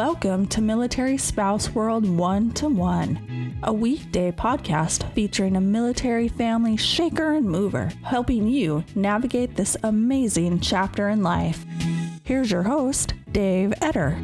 Welcome to Military Spouse World 1-to-1, a weekday podcast featuring a military family shaker and mover, helping you navigate this amazing chapter in life. Here's your host, Dave Etter.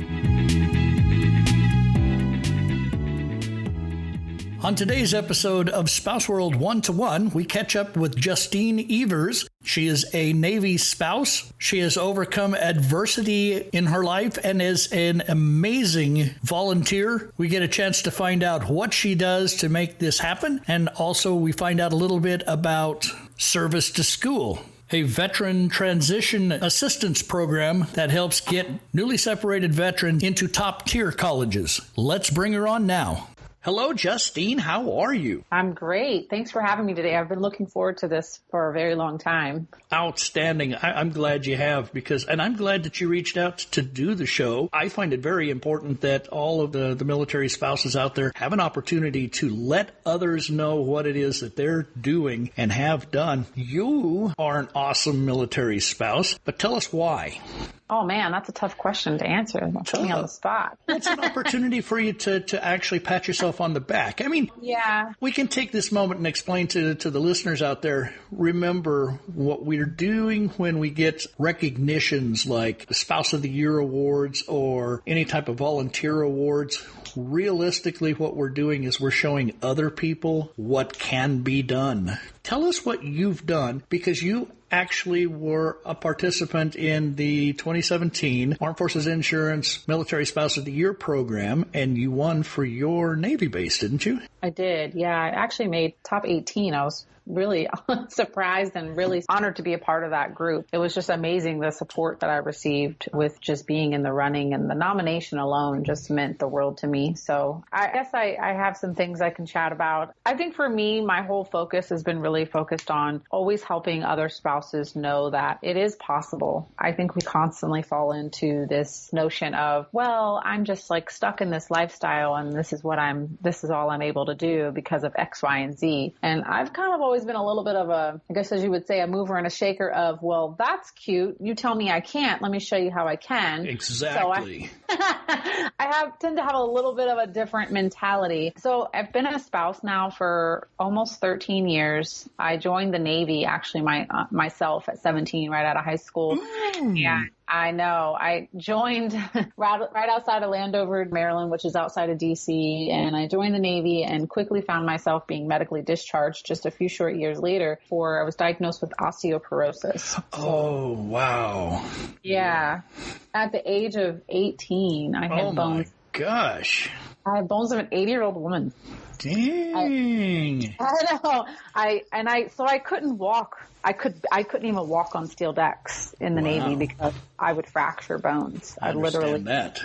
On today's episode of Spouse World 1-to-1, we catch up with Justine Evirs. She is a Navy spouse. She has overcome adversity in her life and is an amazing volunteer. We get a chance to find out what she does to make this happen, and also we find out a little bit about service to school, a veteran transition assistance program that helps get newly separated veterans into top-tier colleges. Let's bring her on now. Hello, Justine. How are you? I'm great. Thanks for having me today. I've been looking forward to this for a very long time. Outstanding. I'm glad you have, and I'm glad that you reached out to do the show. I find it very important that all of the military spouses out there have an opportunity to let others know what it is that they're doing and have done. You are an awesome military spouse, but tell us why. Oh, man, that's a tough question to answer. Put me on the spot. It's an opportunity for you to actually pat yourself on the back. I mean, yeah, we can take this moment and explain to the listeners out there, remember what we're doing when we get recognitions like the Spouse of the Year awards or any type of volunteer awards. Realistically, what we're doing is we're showing other people what can be done. Tell us what you've done, because you actually were a participant in the 2017 Armed Forces Insurance Military Spouse of the Year program, and you won for your Navy base, didn't you? I did. Yeah, I actually made top 18. I was really surprised and really honored to be a part of that group. It was just amazing, the support that I received with just being in the running, and the nomination alone just meant the world to me. So I guess I have some things I can chat about. I think for me, my whole focus has been really focused on always helping other spouses know that it is possible. I think we constantly fall into this notion of, well, I'm just like stuck in this lifestyle and this is all I'm able to do because of X, Y, and Z. And I've kind of always been a little bit of a, I guess as you would say, a mover and a shaker of, well, that's cute. You tell me I can't. Let me show you how I can. Exactly. So I tend to have a little bit of a different mentality. So I've been a spouse now for almost 13 years. I joined the Navy actually myself at 17, right out of high school. Yeah. I know. I joined right outside of Landover, Maryland, which is outside of D.C., and I joined the Navy and quickly found myself being medically discharged just a few short years later I was diagnosed with osteoporosis. Oh, wow. Yeah. At the age of 18, I had bones. Oh, my gosh. I had bones of an 80-year-old woman. Dang. I know. So I couldn't walk. I couldn't even walk on steel decks in the Navy because I would fracture bones. I literally that.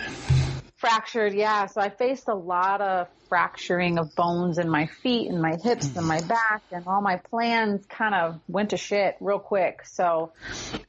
Fractured, yeah. So I faced a lot of fracturing of bones in my feet and my hips and my back, and all my plans kind of went to shit real quick. So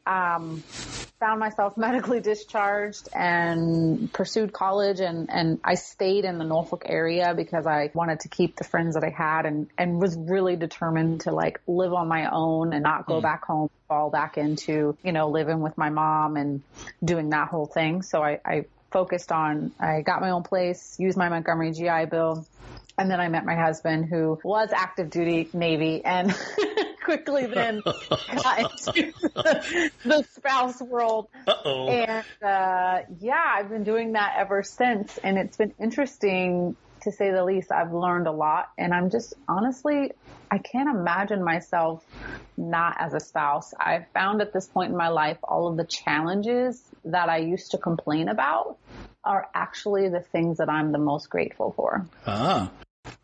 found myself medically discharged and pursued college, and I stayed in the Norfolk area because I wanted to keep the friends that I had, and was really determined to like live on my own and not go back home, fall back into, living with my mom and doing that whole thing. So I focused on, I got my own place, used my Montgomery GI Bill, and then I met my husband, who was active duty Navy, and quickly then got into the spouse world. Uh-oh. And I've been doing that ever since, and it's been interesting to say the least. I've learned a lot, and I'm just honestly, I can't imagine myself not as a spouse. I've found at this point in my life, all of the challenges that I used to complain about are actually the things that I'm the most grateful for.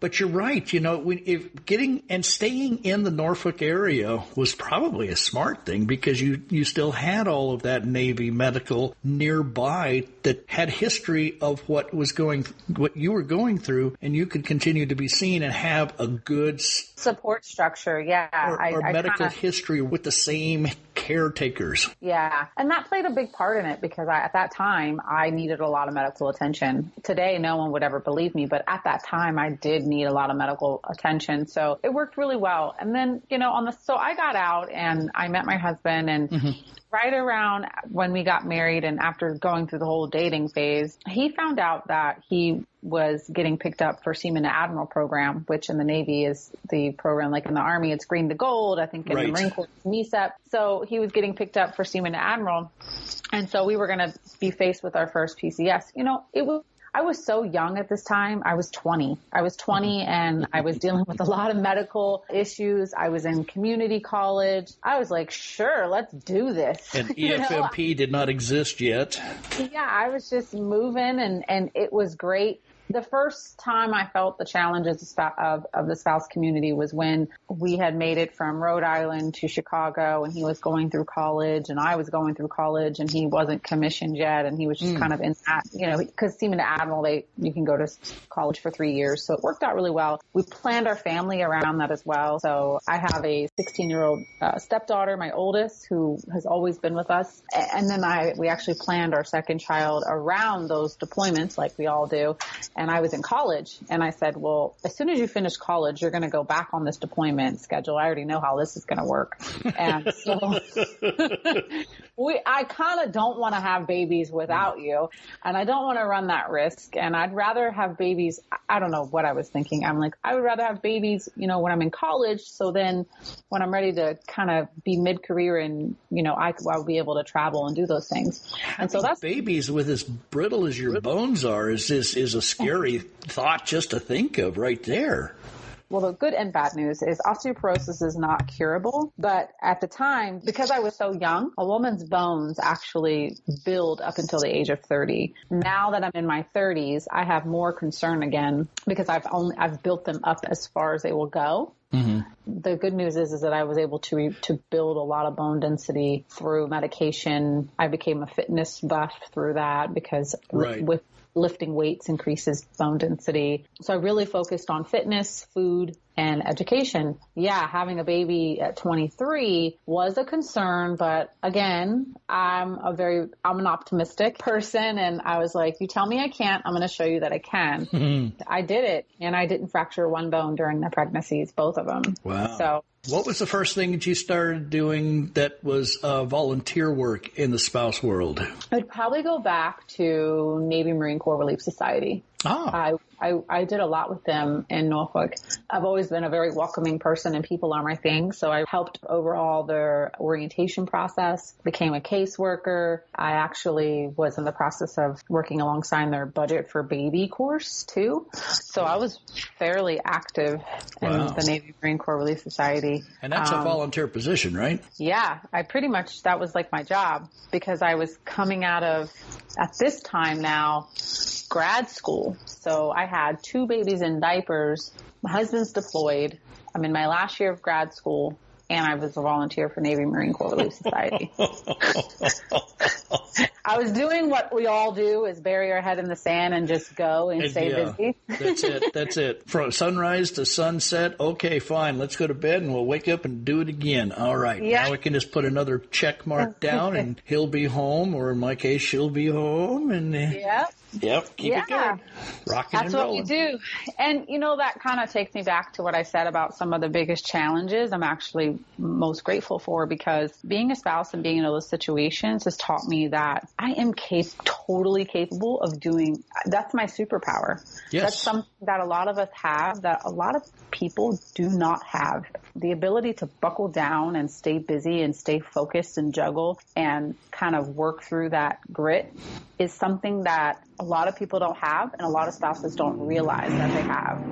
But you're right. If getting and staying in the Norfolk area was probably a smart thing, because you still had all of that Navy medical nearby that had history of what you were going through, and you could continue to be seen and have a good support structure. Yeah. Or medical history with the same caretakers. Yeah. And that played a big part in it because at that time, I needed a lot of medical attention. Today, no one would ever believe me, but at that time, I did need a lot of medical attention. So it worked really well. And then, so I got out and I met my husband, and right around when we got married and after going through the whole dating phase, he found out that he was getting picked up for Seaman to Admiral program, which in the Navy is the program, like in the Army, it's green to gold. I think in the Marine Corps, it's MESEP. So he was getting picked up for Seaman to Admiral. And so we were going to be faced with our first PCS. I was so young at this time. I was 20 and I was dealing with a lot of medical issues. I was in community college. I was like, sure, let's do this. And EFMP did not exist yet. Yeah, I was just moving and it was great. The first time I felt the challenges of the spouse community was when we had made it from Rhode Island to Chicago, and he was going through college and I was going through college, and he wasn't commissioned yet, and he was just kind of in that, because Seaman to Admiral, you can go to college for 3 years. So it worked out really well. We planned our family around that as well. So I have a 16-year-old stepdaughter, my oldest, who has always been with us. And then we actually planned our second child around those deployments like we all do. And I was in college, and I said, well, as soon as you finish college, you're going to go back on this deployment schedule. I already know how this is going to work. And so I kind of don't want to have babies without you, and I don't want to run that risk. And I'd rather have babies. I don't know what I was thinking. I'm like, I would rather have babies, when I'm in college. So then when I'm ready to kind of be mid-career and, I'll be able to travel and do those things. And so that's babies with as brittle as your bones are is a scary thought just to think of right there. Well, the good and bad news is osteoporosis is not curable. But at the time, because I was so young, a woman's bones actually build up until the age of 30. Now that I'm in my 30s, I have more concern again because I've built them up as far as they will go. Mm-hmm. The good news is that I was able to build a lot of bone density through medication. I became a fitness buff through that because with lifting weights increases bone density. So I really focused on fitness, food, and education. Yeah, having a baby at 23 was a concern, but again, I'm an optimistic person, and I was like, you tell me I can't, I'm going to show you that I can. Mm-hmm. I did it, and I didn't fracture one bone during the pregnancies, both of them. Wow. So what was the first thing that you started doing that was volunteer work in the spouse world? I'd probably go back to Navy Marine Corps Relief Society. Oh. I did a lot with them in Norfolk. I've always been a very welcoming person, and people are my thing. So I helped overall their orientation process, became a caseworker. I actually was in the process of working alongside their budget for baby course too. So I was fairly active in the Navy Marine Corps Relief Society. And that's a volunteer position, right? Yeah, that was like my job because I was coming out of, at this time now, grad school. So I had 2 babies in diapers. My husband's deployed. I'm in my last year of grad school, and I was a volunteer for Navy Marine Corps Relief Society. I was doing what we all do, is bury our head in the sand and just go and stay busy. That's it. From sunrise to sunset, okay, fine, let's go to bed and we'll wake up and do it again. All right, now we can just put another check mark down and he'll be home, or in my case, she'll be home. And keep it going. Rocking and rolling. That's what we do. And, that kind of takes me back to what I said about some of the biggest challenges I'm actually most grateful for, because being a spouse and being in those situations has taught me that I am totally capable of doing. That's my superpower. Yes. That's something that a lot of us have that a lot of people do not have. The ability to buckle down and stay busy and stay focused and juggle and kind of work through that grit is something that a lot of people don't have, and a lot of spouses don't realize that they have.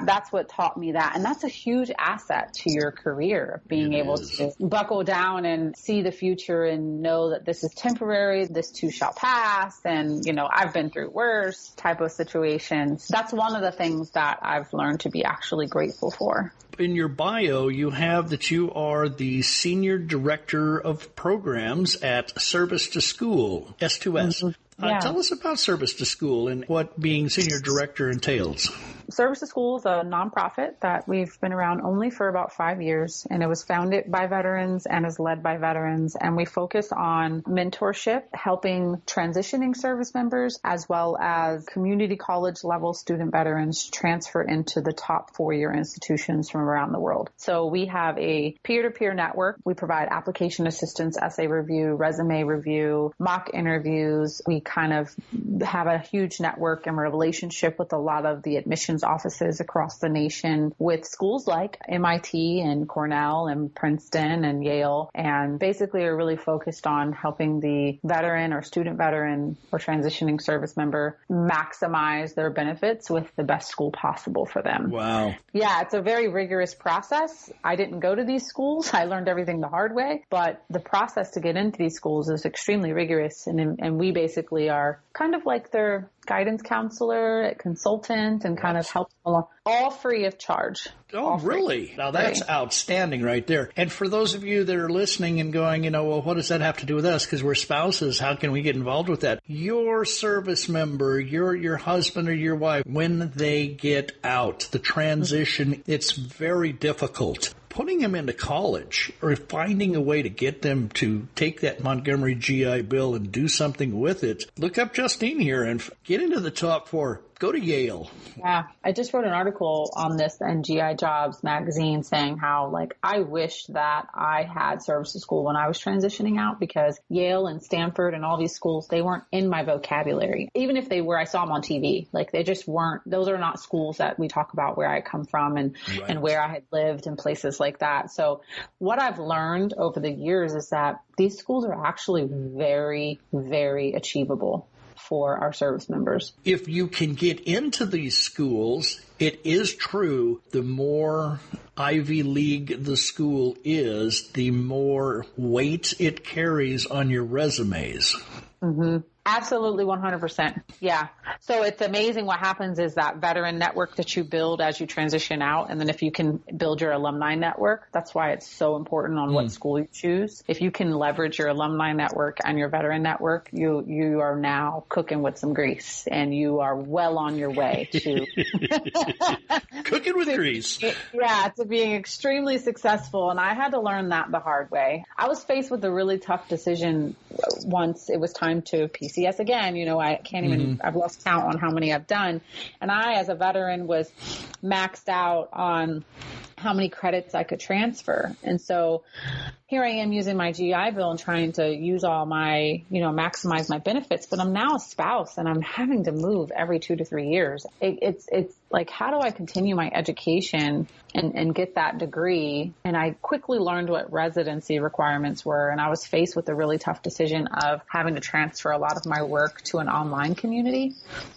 That's what taught me that. And that's a huge asset to your career, being able to buckle down and see the future and know that this is temporary, this too shall pass. And, I've been through worse type of situations. That's one of the things that I've learned to be actually grateful for. In your bio, you have that you are the Senior Director of Programs at Service to School, S2S. Mm-hmm. Tell us about Service to School and what being senior director entails. Service to School is a nonprofit that we've been around only for about 5 years, and it was founded by veterans and is led by veterans. And we focus on mentorship, helping transitioning service members, as well as community college level student veterans transfer into the top 4-year institutions from around the world. So we have a peer-to-peer network. We provide application assistance, essay review, resume review, mock interviews. We kind of have a huge network and relationship with a lot of the admissions offices across the nation with schools like MIT and Cornell and Princeton and Yale, and basically are really focused on helping the veteran or student veteran or transitioning service member maximize their benefits with the best school possible for them. Wow. Yeah, it's a very rigorous process. I didn't go to these schools. I learned everything the hard way, but the process to get into these schools is extremely rigorous, and we basically are kind of like their guidance counselor, consultant, and kind of help them along, all free of charge. Oh, really? Now that's outstanding right there. And for those of you that are listening and going, well, what does that have to do with us? Because we're spouses. How can we get involved with that? Your service member, your husband or your wife, when they get out, the transition, it's very difficult. Putting them into college or finding a way to get them to take that Montgomery GI Bill and do something with it. Look up Justine here and get into the top 4. Go to Yale. Yeah. I just wrote an article on this in GI Jobs magazine saying how, I wish that I had service to school when I was transitioning out, because Yale and Stanford and all these schools, they weren't in my vocabulary. Even if they were, I saw them on TV. They just weren't. Those are not schools that we talk about where I come from and where I had lived and places like that. So what I've learned over the years is that these schools are actually very, very achievable for our service members. If you can get into these schools, it is true, the more Ivy League the school is, the more weight it carries on your resumes. Mm-hmm. Absolutely, 100%. Yeah. So it's amazing what happens is that veteran network that you build as you transition out. And then if you can build your alumni network, that's why it's so important on what school you choose. If you can leverage your alumni network and your veteran network, you are now cooking with some grease, and you are well on your way to cooking with grease. Yeah, to being extremely successful. And I had to learn that the hard way. I was faced with a really tough decision once it was time to PCS again. I can't even, I've lost count on how many I've done. And I, as a veteran, was maxed out on how many credits I could transfer. And so here I am using my GI Bill and trying to use all my, maximize my benefits, but I'm now a spouse and I'm having to move every 2 to 3 years. It's like, how do I continue my education and get that degree? And I quickly learned what residency requirements were. And I was faced with a really tough decision of having to transfer a lot of my work to an online community.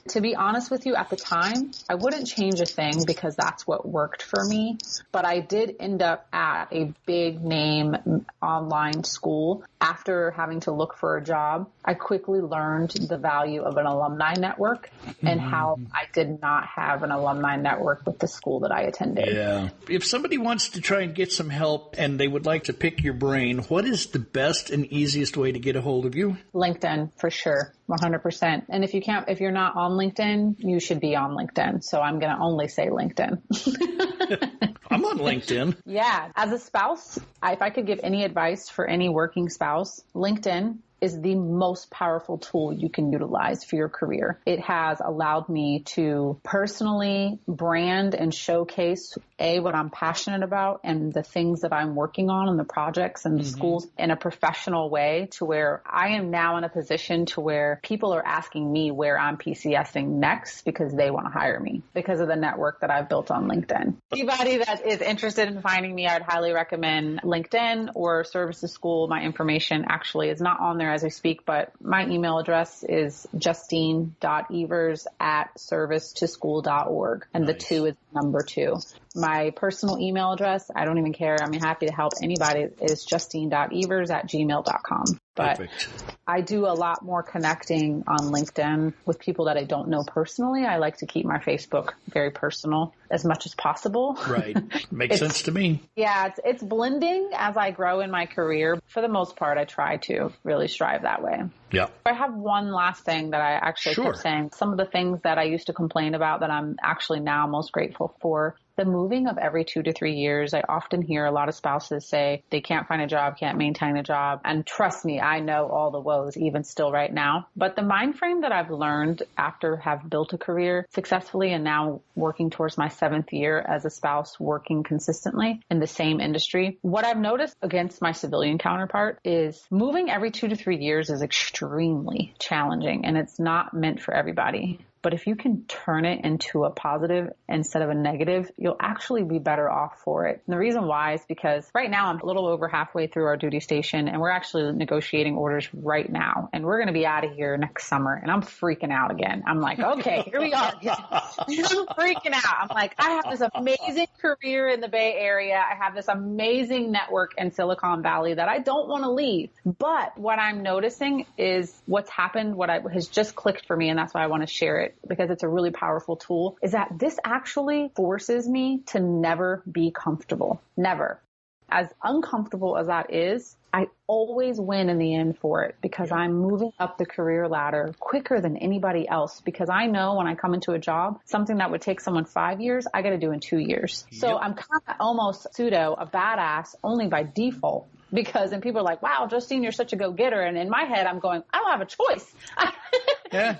To be honest with you, at the time, I wouldn't change a thing because that's what worked for me. But I did end up at a big name online school. After having to look for a job, I quickly learned the value of an alumni network and how I did not have an alumni network with the school that I attended. Yeah. If somebody wants to try and get some help and they would like to pick your brain, what is the best and easiest way to get a hold of you? LinkedIn, for sure. 100%. And if you're not on LinkedIn, you should be on LinkedIn. So I'm going to only say LinkedIn. I'm on LinkedIn. Yeah. As a spouse, if I could give any advice for any working spouse, LinkedIn is the most powerful tool you can utilize for your career. It has allowed me to personally brand and showcase what I'm passionate about and the things that I'm working on and the projects and the schools in a professional way, to where I am now in a position to where people are asking me where I'm PCSing next because they want to hire me because of the network that I've built on LinkedIn. Anybody that is interested in finding me, I'd highly recommend LinkedIn or Service to School. My information actually is not on there as we speak, but my email address is justine.evers@servicetoschool.org. And the 2 is number 2. My personal email address, I don't even care. I'm happy to help anybody, is justine.evers@gmail.com. But perfect. I do a lot more connecting on LinkedIn with people that I don't know personally. I like to keep my Facebook very personal. as much as possible. Right. Makes sense to me. Yeah, it's blending as I grow in my career. For the most part, I try to really strive that way. Yeah. I have one last thing that I actually kept saying. Some of the things that I used to complain about that I'm actually now most grateful for. The moving of every 2 to 3 years. I often hear a lot of spouses say they can't find a job, can't maintain a job. And trust me, I know all the woes even still right now. But the mind frame that I've learned after have built a career successfully and now working towards my 7th year as a spouse working consistently in the same industry, what I've noticed against my civilian counterpart is moving every 2 to 3 years is extremely challenging and it's not meant for everybody. But if you can turn it into a positive instead of a negative, you'll actually be better off for it. And the reason why is because right now I'm a little over halfway through our duty station and we're actually negotiating orders right now. And we're going to be out of here next summer. And I'm freaking out again. I'm like, okay, here we are. I'm freaking out. I'm like, I have this amazing career in the Bay Area. I have this amazing network in Silicon Valley that I don't want to leave. But what I'm noticing is what's happened, has just clicked for me. And that's why I want to share it, because it's a really powerful tool, is that this actually forces me to never be comfortable. Never. As uncomfortable as that is, I always win in the end for it because I'm moving up the career ladder quicker than anybody else, because I know when I come into a job, something that would take someone 5 years, I got to do in 2 years. So I'm kind of almost pseudo a badass only by default. Because then people are like, wow, Justine, you're such a go-getter. And in my head, I'm going, I don't have a choice.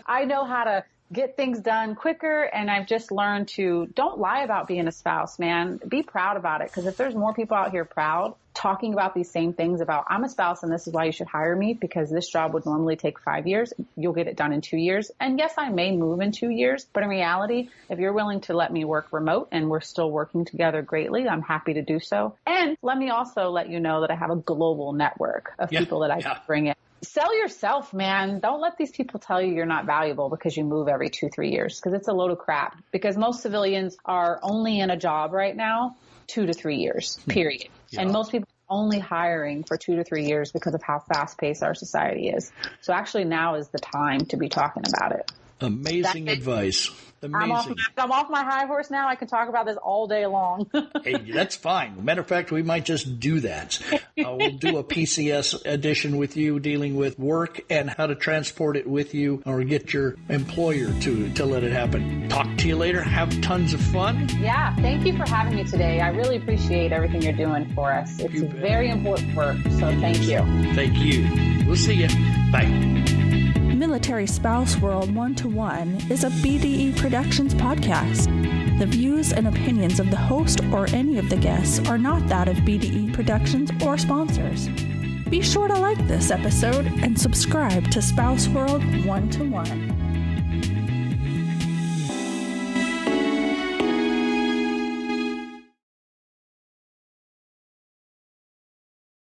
I know how to get things done quicker. And I've just learned to don't lie about being a spouse, man. Be proud about it. Because if there's more people out here proud talking about these same things about I'm a spouse and this is why you should hire me, because this job would normally take 5 years. You'll get it done in 2 years. And yes, I may move in 2 years. But in reality, if you're willing to let me work remote and we're still working together greatly, I'm happy to do so. And let me also let you know that I have a global network of people that I can bring in. Sell yourself, man. Don't let these people tell you you're not valuable because you move every 2-3 years, because it's a load of crap. Because most civilians are only in a job right now 2 to 3 years, period. Yeah. And most people are only hiring for 2 to 3 years because of how fast paced our society is. So actually now is the time to be talking about it. Amazing advice. Amazing. I'm off my high horse now. I can talk about this all day long. Hey, that's fine. Matter of fact, we might just do that. We'll do a PCS edition with you dealing with work and how to transport it with you or get your employer to let it happen. Talk to you later. Have tons of fun. Yeah. Thank you for having me today. I really appreciate everything you're doing for us. It's very important work. So thank you. Thank you. We'll see you. Bye. Military Spouse World 1-to-1 is a BDE Productions podcast. The views and opinions of the host or any of the guests are not that of BDE Productions or sponsors. Be sure to like this episode and subscribe to Spouse World 1-to-1.